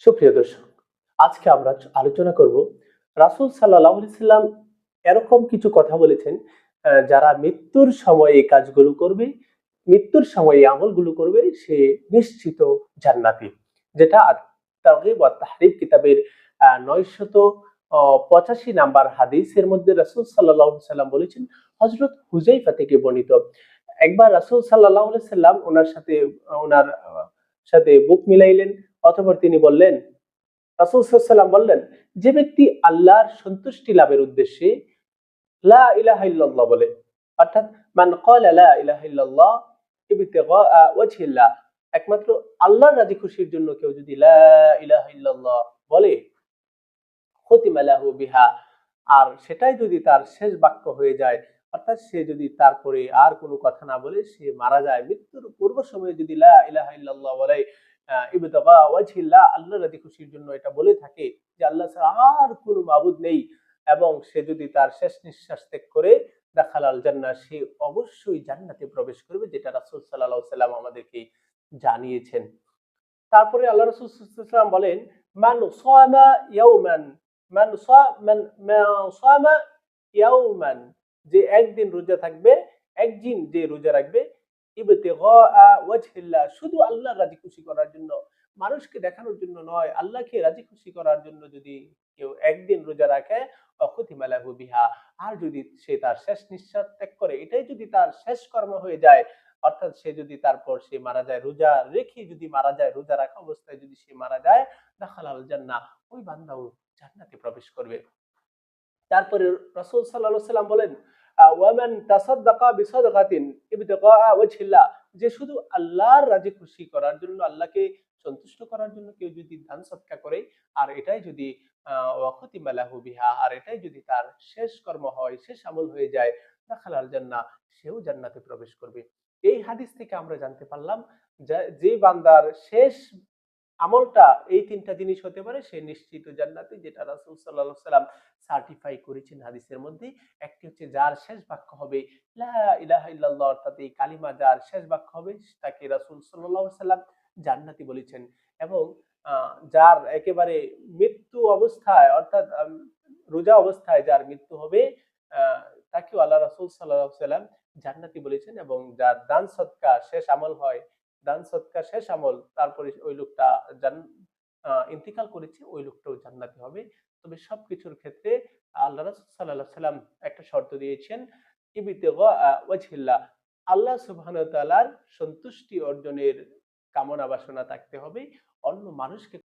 সুপ্রিয় দর্শক, আজকে আমরা আলোচনা করব রাসূল সাল্লাল্লাহু আলাইহি সাল্লাম এরকম কিছু কথা বলেছেন, যারা মৃত্যুর সময় এই কাজগুলো করবে, মৃত্যুর সময় এই আমলগুলো করবে, সে নিশ্চিত জান্নাতি। যেটা আত-তারগিব ওয়াত তাহরিব কিতাবের 985 নাম্বার হাদিসের মধ্যে রাসূল সাল্লাল্লাহু আলাইহি সাল্লাম বলেছেন, হযরত হুযায়ফা থেকে বর্ণিত। একবার রাসূল সাল্লাল্লাহু আলাইহি সাল্লাম ওনার সাথে বুক মিলাইলেন। অতঃপর তিনি বললেন, রাসূল সাল্লাল্লাহু আলাইহি সাল্লাম বললেন, যে ব্যক্তি আল্লাহর সন্তুষ্টি লাভের উদ্দেশ্যে লা ইলাহা ইল্লাল্লাহ বলে, অর্থাৎ মান ক্বালা লা ইলাহা ইল্লাল্লাহ ইবতিগাআ ওয়াজহিল্লাহ, একমাত্র আল্লাহর রাজি খুশির জন্য কেউ যদি লা ইলাহা ইল্লাল্লাহ বলে, খুতিমা লাহু বিহা, আর সেটাই যদি তার শেষ বাক্য হয়ে যায়, অর্থাৎ সে যদি তারপরে আর কোনো কথা না বলে সে মারা যায়, মৃত্যুর পূর্ব সময়ে যদি লা ইলাহা ইল্লাল্লাহ বলে, ইবতিগা ওয়াজহিল্লাহ, আল্লাহর রাজি খুশির জন্য এটা বলে থাকে যে আল্লাহ ছাড়া আর কোনো মাবুদ নেই, এবং সে যদি তার শেষ নিঃশ্বাস ত্যাগ করে দাখালাল জান্নাহ, সে অবশ্যই জান্নাতে প্রবেশ করবে, যেটা রাসূল সাল্লাল্লাহু আলাইহি সাল্লাম আমাদেরকে জানিয়েছেন। তারপরে আল্লাহ রাসূল সাল্লাল্লাহু আলাইহি ওয়াসাল্লাম বলেন, মান সামা ইয়াওমান মান সা মান মা সামা ইয়াওমান, যে একদিন রোজা থাকবে, একদিন যে রোজা রাখবে, ইবতিগা ওয়াজহিল্লাহ, শুধু আল্লাহর রাজি খুশি করার জন্য, মানুষকে দেখানোর জন্য নয়, আল্লাহকে রাজি খুশি করার জন্য যদি কেউ একদিন রোজা রাখে, অকুতিমা লাহু বিহা, আর যদি সে তার শেষ নিঃশ্বাস ত্যাগ করে, এটাই যদি তার শেষ কর্ম হয়ে যায়, অর্থাৎ সে যদি তারপর সে মারা যায় রোজা রেখে, যদি মারা যায় রোজা রাখা অবস্থায় যদি সে মারা যায়, দাখালাল জান্নাহ, ওই বান্দাও জান্নাতে প্রবেশ করবে। তারপরে রাসূল সাল্লাল্লাহু আলাইহি সাল্লাম বলেন, ওয়ামান তাসাদদাকা বিসাদকাতিন ইবতিগা ওয়াজহিল্লাহ, যে শুধু আল্লাহর রাজি খুশি করার জন্য, আল্লাহকে সন্তুষ্ট করার জন্য কেউ যদি দান সদকা করে, আর এটাই যদি ওয়া খুতিমা লাহু বিহা, আর এটাই যদি তার শেষ কর্ম হয়, শেষ আমল হয়ে যায়, দাখালাল জান্নাহ, সেও জান্নাতে প্রবেশ করবে। এই হাদিস থেকে আমরা জানতে পারলাম যে বান্দার শেষ আমলটা এই ৩ টা জিনিস হতে পারে, সে নিশ্চিত জান্নাতি, যেটা রাসূল সাল্লাল্লাহু আলাইহি সাল্লাম সার্টিফাই করেছেন হাদিসের মধ্যে। একটি হচ্ছে যার শেষ বাক্য হবে লা ইলাহা ইল্লাল্লাহ, অর্থাৎ এই কালিমা যার শেষ বাক্য হবে, তাকে রাসূল সাল্লাল্লাহু আলাইহি সাল্লাম জান্নাতি বলেছেন। এবং যার একেবারে মৃত্যু অবস্থায়, অর্থাৎ রোজা অবস্থায় যার মৃত্যু হবে, আ তাকেও আল্লাহ রাসূল সাল্লাল্লাহু আলাইহি সাল্লাম জান্নাতি বলেছেন। এবং যার দান সদকা শেষ আমল হয়, দান সদকা শেষ আমল, তারপরে ওই লোকটা জান ইন্তিকাল করেছে, ওই লোকটাও জান্নাতি হবে। তবে সবকিছুর ক্ষেত্রে আল্লাহ রাসূল সাল্লাল্লাহু আলাইহি সাল্লাম একটা শর্ত দিয়েছেন, ইবতিগা ওয়াজহিল্লাহ, আল্লাহ সুবহানাহু ওয়া তাআলার সন্তুষ্টি অর্জনের কামনা বাসনা থাকতে হবে। অন্য মানুষকে